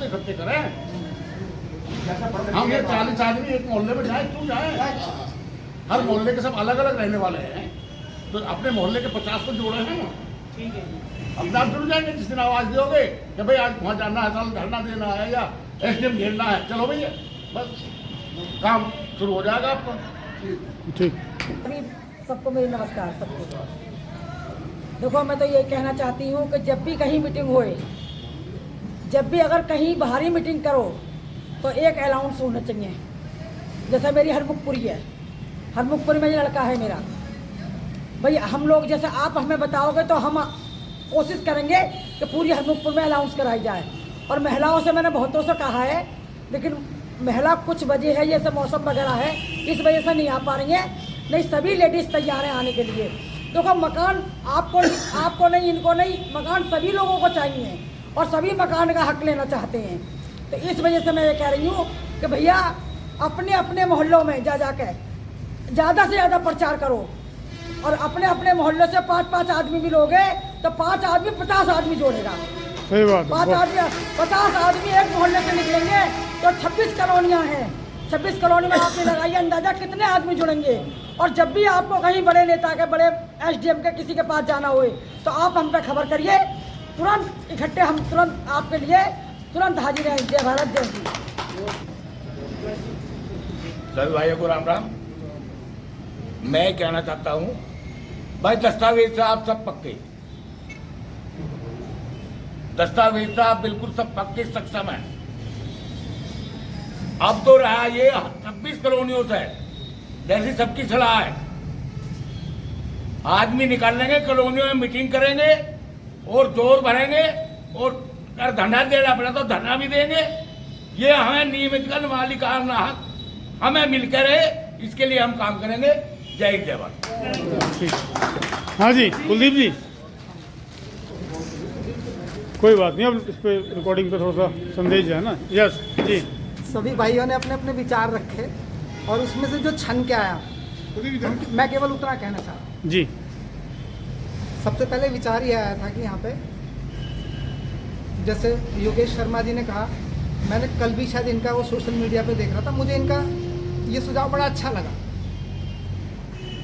इकट्ठे करें। हम ये 40 आदमी एक मोहल्ले में जाए, क्यों जाए? हर मोहल्ले के सब अलग अलग रहने वाले हैं, तो अपने मोहल्ले के 50 को जोड़े हैं। ठीक है जी। अपने आप जुड़ जाएंगे। जिस दिन आवाज दोगे कि भाई आज वहाँ जाना है, साल धरना देना है या एसडीएम घेरना है, चलो भैया, बस काम शुरू हो जाएगा आपका। ठीक। अभी सबको मेरी नमस्कार सबको। देखो, मैं तो ये कहना चाहती हूँ कि जब भी कहीं मीटिंग होए, जब भी अगर कहीं बाहरी मीटिंग करो तो एक अलाउंस होना चाहिए। जैसे मेरी हरमुखपुरी है, हरमुखपुरी में ये लड़का है मेरा, भाई हम लोग जैसे आप हमें बताओगे तो हम कोशिश करेंगे कि पूरी हरमुखपुर में अलाउंस कराई जाए। और महिलाओं से मैंने बहुतों से कहा है, लेकिन महिला कुछ वजह है, ये सब मौसम वगैरह है, इस वजह से नहीं आ पा रही हैं। नहीं, सभी लेडीज़ तैयार हैं आने के लिए। देखो, मकान आपको नहीं, इनको नहीं, मकान सभी लोगों को चाहिए और सभी मकान का हक लेना चाहते हैं। तो इस वजह से मैं ये कह रही हूँ कि भैया अपने अपने मोहल्लों में जाकर ज़्यादा से ज़्यादा प्रचार करो। और अपने अपने मोहल्ले से 5-5 आदमी भी लोगे तो 5 आदमी 50 आदमी जोड़ेगा। सही बात है। 50 आदमी एक मोहल्ले से निकलेंगे तो 26 कॉलोनियाँ हैं। 26 कॉलोनी में आपने लगाइए अंदाजा कितने आदमी जुड़ेंगे। और जब भी आपको कहीं बड़े नेता के, बड़े एसडीएम के किसी के पास जाना हुए तो आप हम पे खबर करिए, तुरंत इकट्ठे हम तुरंत आपके लिए तुरंत हाजिर हैं। जय भारत, जय हिंद। सभी भाइयों को राम राम। मैं कहना चाहता हूँ भाई, दस्तावेज से आप सब पक्के, दस्तावेज से आप बिल्कुल सब पक्के सक्षम हैं। अब तो रहा ये 26 कॉलोनियों से, जैसी सबकी सलाह है, आदमी निकाल लेंगे, कॉलोनियों में मीटिंग करेंगे और जोर भरेंगे और अगर धरना देना पड़ा तो धरना भी देंगे। ये हमें नियमित मालिकाना हक हमें मिलकर है, इसके लिए हम काम करेंगे। जय हिंद, जय भारत। हाँ जी, कुलदीप जी, कोई बात नहीं, अब इस पे रिकॉर्डिंग पे थोड़ा सा संदेश है ना। यस जी। सभी भाइयों ने अपने अपने विचार रखे और उसमें से जो छन के आया, मैं केवल उतना कहना चाहता। जी। सबसे पहले विचार ये आया था कि यहाँ पे जैसे योगेश शर्मा जी ने कहा, मैंने कल भी शायद इनका वो सोशल मीडिया पे देख रहा था, मुझे इनका ये सुझाव बड़ा अच्छा लगा।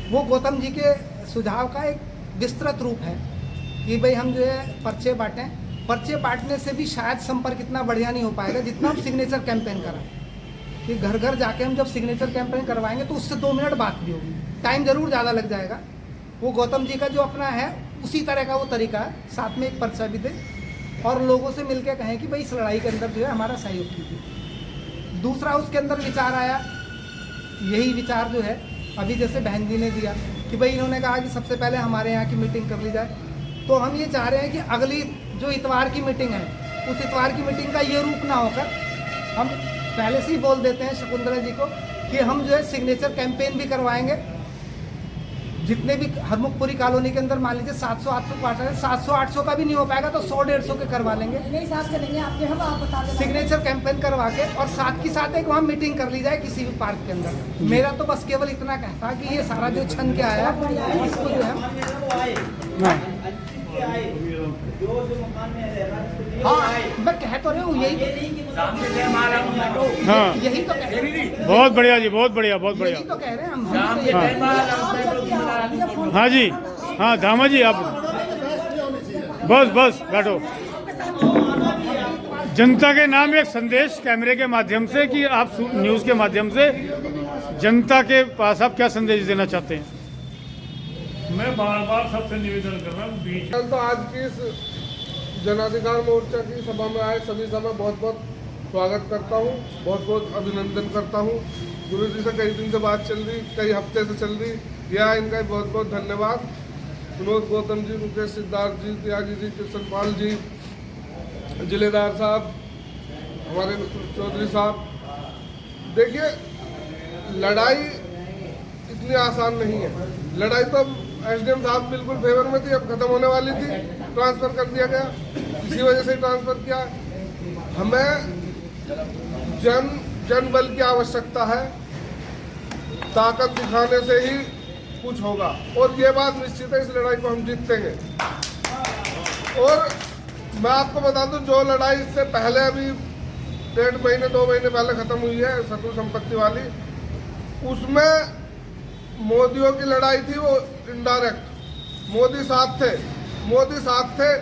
वो गौतम जी के सुझाव का एक विस्तृत रूप है कि भाई हम जो है पर्चे बांटें। पर्चे बांटने से भी शायद संपर्क इतना बढ़िया नहीं हो पाएगा जितना हम सिग्नेचर कैंपेन कराएं। कि घर घर जाके हम जब सिग्नेचर कैंपेन करवाएंगे तो उससे 2 मिनट बात भी होगी, टाइम ज़रूर ज़्यादा लग जाएगा। वो गौतम जी का जो अपना है उसी तरह का वो तरीका है, साथ में एक पर्चा भी दे और लोगों से मिलकर कहें कि भाई इस लड़ाई के अंदर जो है हमारा सहयोग कीजिए। दूसरा उसके अंदर विचार आया, यही विचार जो है अभी जैसे बहन जी ने दिया कि भाई इन्होंने कहा कि सबसे पहले हमारे यहाँ की मीटिंग कर ली जाए। तो हम ये चाह रहे हैं कि अगली जो इतवार की मीटिंग है, उस इतवार की मीटिंग का ये रूप ना होकर हम पहले से ही बोल देते हैं शकुंतला जी को कि हम जो है सिग्नेचर कैंपेन भी करवाएंगे। जितने भी हरमुखपुरी कॉलोनी के अंदर मान लीजिए 700-800 क्वार्टर है, 700-800 का भी नहीं हो पाएगा तो 100-150 के करवा लेंगे। नहीं, साथ चलेंगे आपके, हम आप बता दें। सिग्नेचर कैंपेन करवा के और साथ की साथ एक वहाँ मीटिंग कर ली जाए किसी भी पार्क के अंदर। मेरा तो बस केवल इतना कहता कि ये सारा जो छन के आया इसको जो है, हाँ मैं कह तो रही हूँ, यही हाँ, यही तो कह रहे हैं। बहुत बढ़िया जी, बहुत बढ़िया, बहुत बढ़िया। यही तो कह रहे हैं हम। हाँ जी, हाँ धामा जी, आप बस बस बैठो। जनता के नाम एक संदेश कैमरे के माध्यम से कि आप न्यूज़ के माध्यम से जनता के पास आप क्या संदेश देना चाहते हैं? मैं बार बार सबसे निवेदन कर रहा हूँ, तो आज की इस जनाधिकार मोर्चा की सभा में आए सभी का मैं बहुत बहुत स्वागत करता हूँ, बहुत बहुत अभिनंदन करता हूँ। गुरु जी से कई दिन से बात चल रही, कई हफ्ते से चल रही, यह इनका बहुत बहुत धन्यवाद। विनोद गौतम जी, मुकेश सिद्धार्थ जी, त्यागी जी, कृष्णपाल जी, जिलेदार साहब, हमारे चौधरी साहब। देखिए, लड़ाई इतनी आसान नहीं है। लड़ाई तो एसडीएम साहब बिल्कुल फेवर में थी, अब खत्म होने वाली थी, ट्रांसफर कर दिया गया, इसी वजह से ट्रांसफर किया। हमें जन बल की आवश्यकता है, ताकत दिखाने से ही कुछ होगा और ये बात निश्चित है, इस लड़ाई को हम जीतेंगे। और मैं आपको बता दूं, जो लड़ाई इससे पहले अभी 1.5 महीने 2 महीने पहले ख़त्म हुई है शत्रु संपत्ति वाली, उसमें मोदियों की लड़ाई थी वो इनडायरेक्ट। मोदी साथ थे,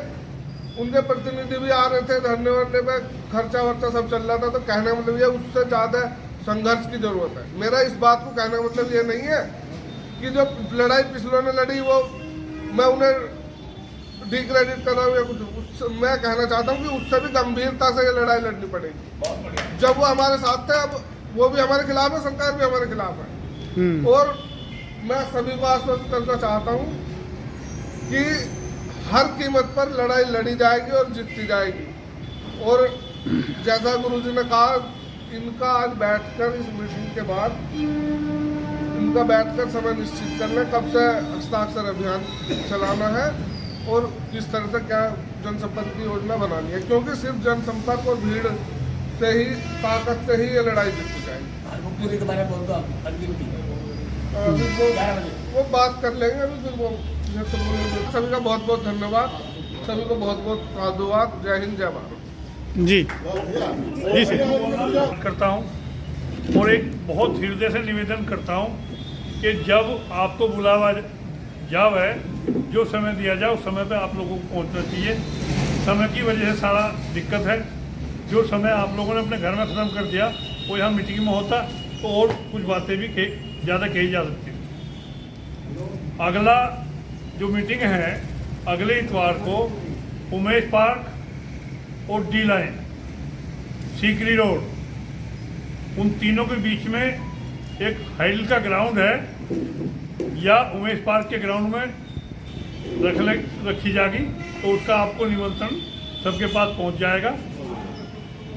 उनके प्रतिनिधि भी आ रहे थे धरने वरने पे, खर्चा वर्चा सब चल रहा था। तो कहने का मतलब ये उससे ज़्यादा संघर्ष की जरूरत है। मेरा इस बात को कहने का मतलब ये नहीं है कि जो लड़ाई पिछलों ने लड़ी वो मैं उन्हें डिक्रेडिट कर रहा हूँ या कुछ। मैं कहना चाहता हूँ कि उससे भी गंभीरता से ये लड़ाई लड़नी पड़ेगी। जब वो हमारे साथ थे, अब वो भी हमारे खिलाफ है, सरकार भी हमारे खिलाफ है। और मैं सभी को आश्वस्त करना चाहता हूँ कि हर कीमत पर लड़ाई लड़ी जाएगी और जीती जाएगी। और जैसा गुरुजी ने कहा, इनका आज बैठकर इस मीटिंग के बाद इनका बैठकर समय निश्चित कर लें कब से हस्ताक्षर अभियान चलाना है और किस तरह से क्या जनसंपर्क की योजना बनानी है, क्योंकि सिर्फ जनसंपर्क और भीड़ से ही, ताकत से ही ये लड़ाई जीती जाएगी। के बारे में बोल दो आप, अगली मीटिंग वो बात कर लेंगे अभी, फिर वो सभी का बहुत बहुत धन्यवाद, सभी को बहुत बहुत साधुवाद। जय हिंद, जय भारत। जी सर करता हूँ और एक बहुत हृदय से निवेदन करता हूँ कि जब आपको बुलावा जाओ है, जो समय दिया जाए उस समय पे आप लोगों को पहुँचना चाहिए। समय की वजह से सारा दिक्कत है। जो समय आप लोगों ने अपने घर में ख़त्म कर दिया वो यहाँ मीटिंग में होता तो और कुछ बातें भी ज़्यादा कही जा सकती थी। अगला जो मीटिंग है अगले इतवार को उमेश पार्क और डी लाइन, सीकरी रोड, उन तीनों के बीच में एक हाइल का ग्राउंड है या उमेश पार्क के ग्राउंड में रखी जाएगी। तो उसका आपको निमंत्रण सबके पास पहुंच जाएगा।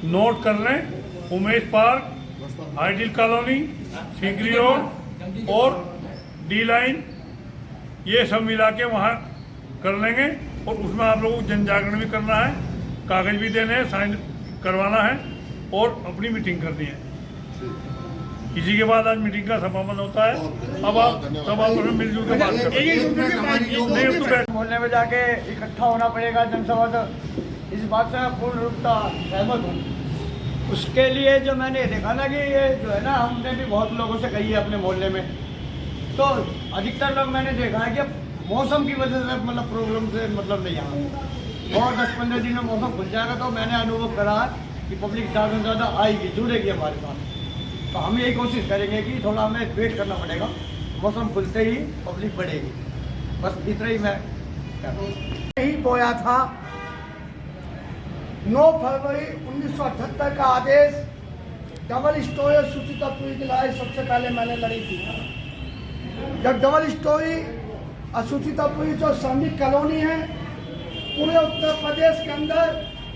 नोट कर लें, Umesh park, ideal colony, Sikri road और डी लाइन, ये सब मिला के वहाँ कर लेंगे। और उसमें आप लोगों को जन जागरण भी करना है, कागज भी देने हैं, साइन करवाना है और अपनी मीटिंग करनी है। इसी के बाद आज मीटिंग का समापन होता है। अब आप सब आपस में मिलजुल कर बात करें। मोहल्ले में जाके इकट्ठा होना पड़ेगा जनसभा से, इस बात से मैं पूर्ण रूपता सहमत हूँ। उसके लिए जो मैंने देखा ना कि ये जो है ना, हमने भी बहुत लोगों से कही है अपने मोहल्ले में, तो अधिकतर लोग मैंने देखा है कि मौसम की वजह से मतलब प्रॉब्लम से मतलब नहीं आया। और 10-15 दिन में मौसम खुल जाएगा तो मैंने अनुभव करा कि पब्लिक ज़्यादा से ज़्यादा आएगी, जुड़ेगी हमारे पास। तो हम यही कोशिश करेंगे कि थोड़ा हमें वेट करना पड़ेगा, मौसम खुलते ही पब्लिक बढ़ेगी। बस इतना ही मैं यही बोया था। 9 फरवरी 1978 का आदेश डबल स्टोरी सूचितपुरी की लड़ाई सबसे पहले मैंने लड़ी थी। जब डबल स्टोरी असूचितपुरी जो श्रमिक कॉलोनी है, पूरे उत्तर प्रदेश के अंदर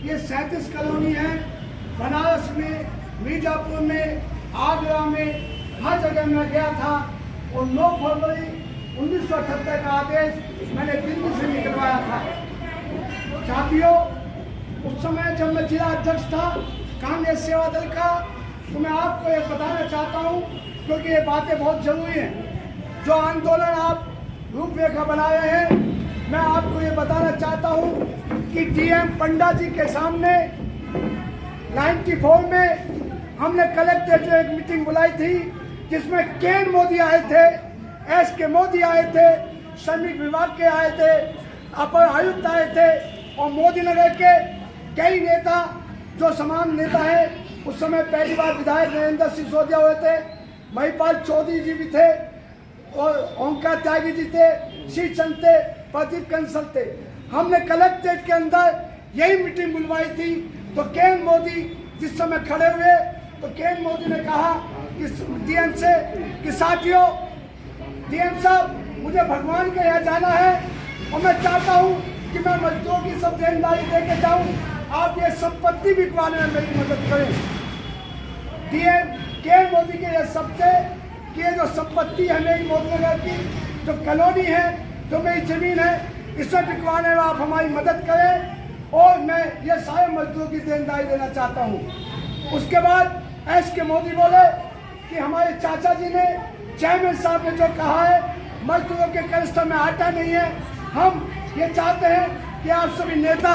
ये 37 कॉलोनी है। बनारस में, मिर्जापुर में, आगरा में, हर जगह मैं गया था। और 9 फरवरी 1978 का आदेश मैंने दिल्ली से निकलवाया था। साथियों, उस समय जब मैं जिला अध्यक्ष था कांग्रेस सेवा दल का, तो मैं आपको ये बताना चाहता हूँ, क्योंकि ये बातें बहुत जरूरी हैं। जो आंदोलन आप रूपरेखा बना रहे हैं, मैं आपको ये बताना चाहता हूँ कि डीएम पंडा जी के सामने 94 में हमने कलेक्टर जो एक मीटिंग बुलाई थी, जिसमें केन मोदी आए थे, एस के मोदी आए थे, श्रमिक विभाग के आए थे, अपर आयुक्त आए थे और मोदी नगर के कई नेता जो समान नेता हैं। उस समय पहली बार विधायक नरेंद्र सिंह सिसोदिया हुए थे, महिपाल चौधरी जी भी थे और ओंकार त्यागी जी थे, श्री चंद थे, प्रदीप कंसल थे। हमने कलेक्ट्रेट के अंदर यही मीटिंग बुलवाई थी। तो केन मोदी जिस समय खड़े हुए, तो केन मोदी ने कहा कि डीएम से कि साथियों, डीएम साहब, मुझे भगवान के यहाँ जाना है और मैं चाहता हूँ कि मैं मजदूरों की सब देनदारी दे के जाऊँ, आप ये संपत्ति बिकवाने में मेरी मदद करें। डीएम केन मोदी के ये शब्द थे कि ये जो संपत्ति है मेरी मोदी नगर की, जो कॉलोनी है, जो मेरी जमीन है, इसे बिकवाने में आप हमारी मदद करें और मैं ये सारे मजदूरों की देनदारी देना चाहता हूँ। उसके बाद एस के मोदी बोले कि हमारे चाचा जी ने, चेयरमैन साहब ने जो कहा है, मजदूरों के कनिष्ठ में आटा नहीं है। हम ये चाहते हैं कि आप सभी नेता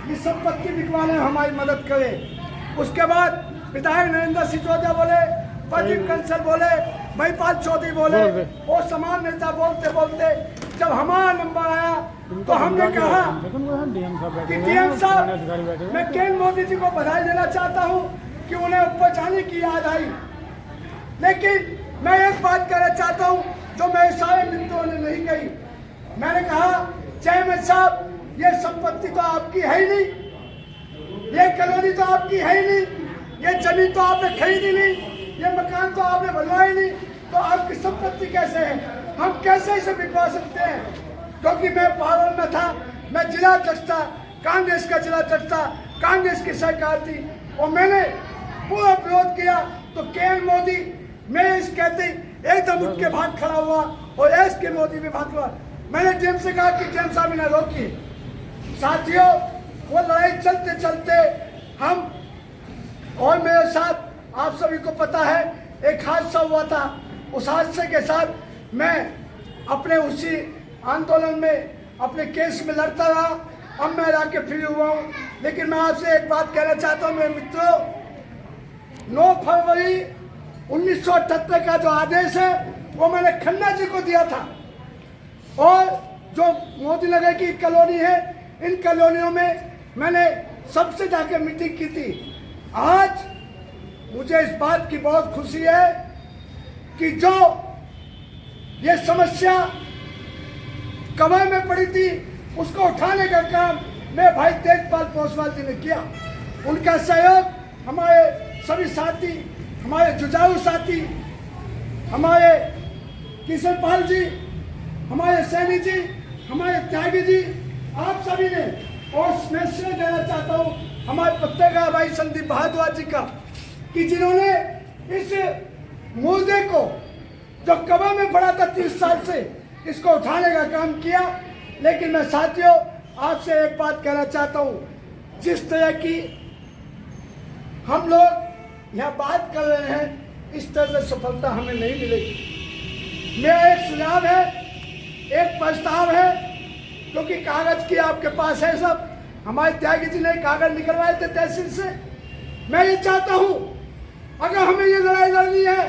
ये संपत्ति बिकवाने में हमारी मदद करें। उसके बाद विधायक नरेंद्र सिसोदिया बोले, प्रदीप कंसल बोले, महिपाल चौधरी बोले और समान नेता बोलते बोलते जब हमारा नंबर आया तो हमने कहा कि डीएम साहब, मैं केन मोदी जी को बधाई देना चाहता हूं कि उन्हें ऊपर जाने की याद आई, लेकिन मैं एक बात कहना चाहता हूं जो मेरे सारे मित्रों ने नहीं कही। मैंने कहा चेयरमैन साहब, ये संपत्ति तो आपकी है ही नहीं, ये कॉलोनी तो आपकी है ही नहीं, ये जमीन तो आपने खरीदी नहीं, ये मकान तो आपने बनवाया नहीं, तो आपकी संपत्ति कैसे है? हम कैसे इसे बिकवा सकते हैं? क्योंकि मैं पावर में था, मैं जिला अध्यक्ष था, कांग्रेस का जिला अध्यक्ष था, कांग्रेस की सरकार थी और मैंने पूरा विरोध किया। तो केएन मोदी मेरे इस कहते एकदम उठ के भाग खड़ा हुआ और एस के मोदी भी भाग हुआ। मैंने डीएम से कहा कि डीएम साहब इन्हें रोकिए। साथियों, वो लड़ाई चलते चलते हम और मेरे साथ आप सभी को पता है एक हादसा हुआ था। उस हादसे के साथ मैं अपने उसी आंदोलन में अपने केस में लड़ता रहा। अब मैं जाके फ्री हुआ हूँ, लेकिन मैं आपसे एक बात कहना चाहता हूँ मेरे मित्रों, 9 फरवरी 1978 का जो आदेश है वो मैंने खन्ना जी को दिया था और जो मोदी नगर की कॉलोनी है, इन कॉलोनियों में मैंने सबसे जाके मीटिंग की थी। आज मुझे इस बात की बहुत खुशी है कि जो ये समस्या कमर में पड़ी थी उसको उठाने का काम मेरे भाई तेजपाल पोसवाल जी ने किया। उनका सहयोग हमारे सभी साथी, हमारे जुझारू साथी, हमारे किशन पाल जी, हमारे सैनी जी, हमारे त्यागी जी, आप सभी ने, और मैं श्रेय देना चाहता हूँ हमारे पत्रकार भाई संदीप भारद्वाज जी का कि जिन्होंने इस मुद्दे को जो कमर में पड़ा था 30 साल से, इसको उठाने का काम किया। लेकिन मैं साथियों आपसे एक बात कहना चाहता हूँ, जिस तरह की हम लोग यहाँ बात कर रहे हैं इस तरह से सफलता हमें नहीं मिलेगी। मेरा एक सुझाव है, एक प्रस्ताव है, क्योंकि कागज की आपके पास है सब, हमारे त्यागी जी ने कागज निकलवाए थे तहसील से। मैं ये चाहता हूँ अगर हमें ये लड़ाई लड़नी है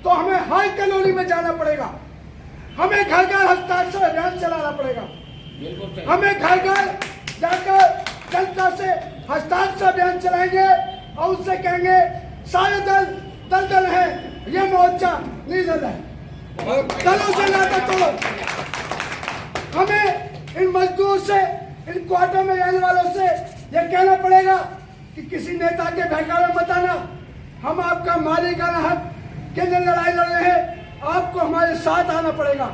तो हमें हर कॉलोनी में जाना पड़ेगा, हमें घर घर हस्ताक्षर अभियान चलाना पड़ेगा, हमें घर घर जाकर जनता से हस्ताक्षर अभियान चलाएंगे और उससे कहेंगे सारे दल है, ये मोर्चा निर्दल है, दलों से नाता तोड़ो। हमें इन मजदूरों से, इन क्वार्टर में रहने वालों से ये कहना पड़ेगा कि किसी नेता के बहकावे मत आना, हम आपका मालिकाना हक के लिए लड़ाई लड़ रहे हैं, आपको हमारे साथ आना पड़ेगा,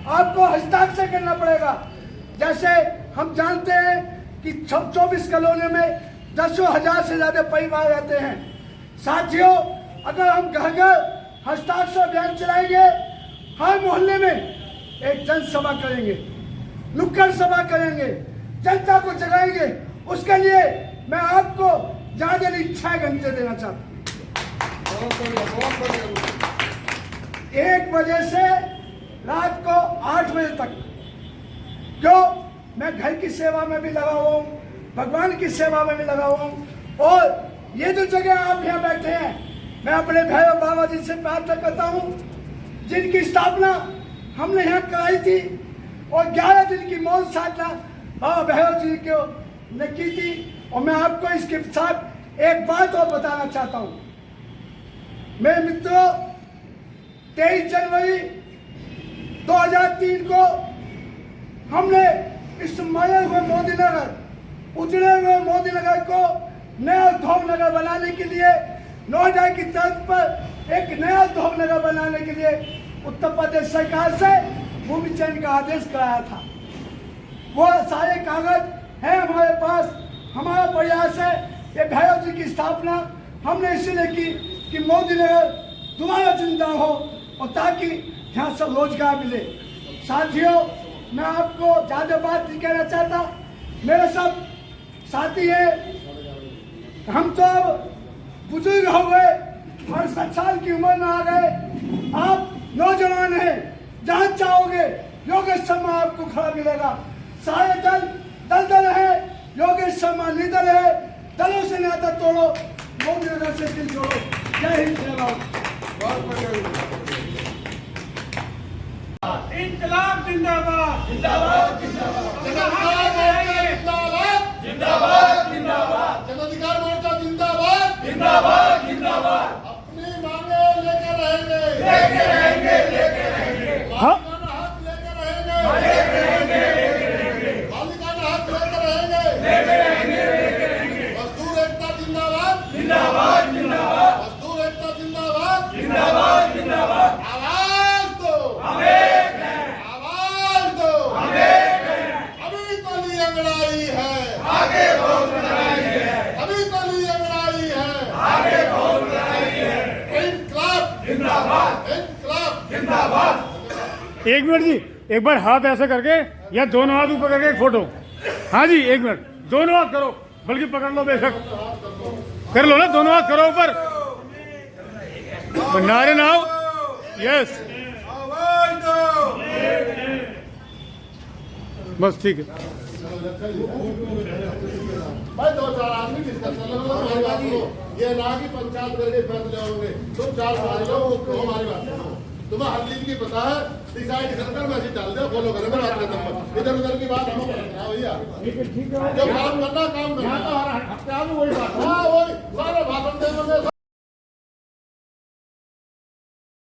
आपको हस्ताक्षर करना पड़ेगा। जैसे हम जानते हैं कि 24 कॉलोनियों में 10,000 से ज्यादा परिवार रहते हैं। साथियों, अगर हम घर घर हस्ताक्षर अभियान चलाएंगे, हर मोहल्ले में एक जनसभा करेंगे, नुक्कड़ सभा करेंगे, जनता को जगाएंगे, उसके लिए मैं आपको ज्यादा नहीं 6 घंटे देना चाहता हूँ। 1 बजे से रात को 8 बजे तक, क्यों? मैं घर की सेवा में भी लगा हुआ हूँ, भगवान की सेवा में भी लगा हुआ हूँ। और ये जो जगह आप यहाँ बैठे हैं, मैं अपने भैरव बाबा जी से प्रार्थना करता हूँ जिनकी स्थापना हमने यहाँ कराई थी और 11 दिन की मौन साधना बाबा भैरव जी को ने की थी। और मैं आपको इसके साथ एक बात और बताना चाहता हूँ मेरे मित्रों, 23 जनवरी 2003 को हमने इस मरे हुए मोदी नगर, उजड़े हुए मोदी नगर को नया उद्योग नगर बनाने के लिए, नोएडा की तर्ज पर एक नया उद्योग नगर बनाने के लिए उत्तर प्रदेश सरकार से भूमि चयन का आदेश कराया था। वो सारे कागज हैं हमारे पास। हमारा प्रयास है कि भैरव जी की स्थापना हमने इसीलिए की कि मोदी नगर दोबारा जिंदा हो और ताकि यहाँ सब रोजगार मिले। साथियों, मैं आपको ज़्यादा बात नहीं कहना चाहता, मेरे सब साथी हैं, हम तो अब बुजुर्ग हो गए और 60 साल की उम्र में आ गए, आप नौजवान हैं, जहाँ चाहोगे योगेश शर्मा आपको खड़ा मिलेगा। सारे दल है, योगेश शर्मा लीडर है। दलों से नाता तोड़ो, मोदी नगर से दिल जोड़ो। जय हिंद, जय भारत। इंकलाब जिंदाबाद जिंदाबाद जिंदाबाद जनाधिकार मोर्चा जिंदाबाद जिंदाबाद जिंदाबाद अपनी मांगे लेकर रहेंगे हाँ मालिकाना हक लेकर रहेंगे मालिकाना हक लेकर रहेंगे मजदूर एकता जिंदाबाद जिंदाबाद जिंदाबाद मजदूर एकता जिंदाबाद जिंदाबाद जिंदाबाद आवाज दो आवाज दो अभी तो ली अंगड़ाई है आगे बहुत बढ़ाई है अभी तो ली अंगड़ाई है आगे बहुत बढ़ाई है इनकलाब जिंदाबाद इनकलाब जिंदाबाद। एक मिनट जी, एक बार हाथ ऐसे करके या दोनों हाथ ऊपर करके एक फोटो। हाँ जी, एक मिनट, दोनों हाथ करो, बल्कि पकड़ लो, बेशक कर लो ना, दोनों हाथ करो ऊपर, नारे नाव। यस, बस ठीक है। भाई 2-4 आदमी डिस्कस कर लो, ये ना कि पंचायत करके फैसले होंगे। तुम 4 मान लो, हमारी बात सुनो। तुम्हें हर चीज की पता है, डिसाइड कर मैसेज डाल दो, फॉलो करें। मेरा बात खत्म। इधर उधर की बात हम भैया, जो काम करना काम करना। वही बात है।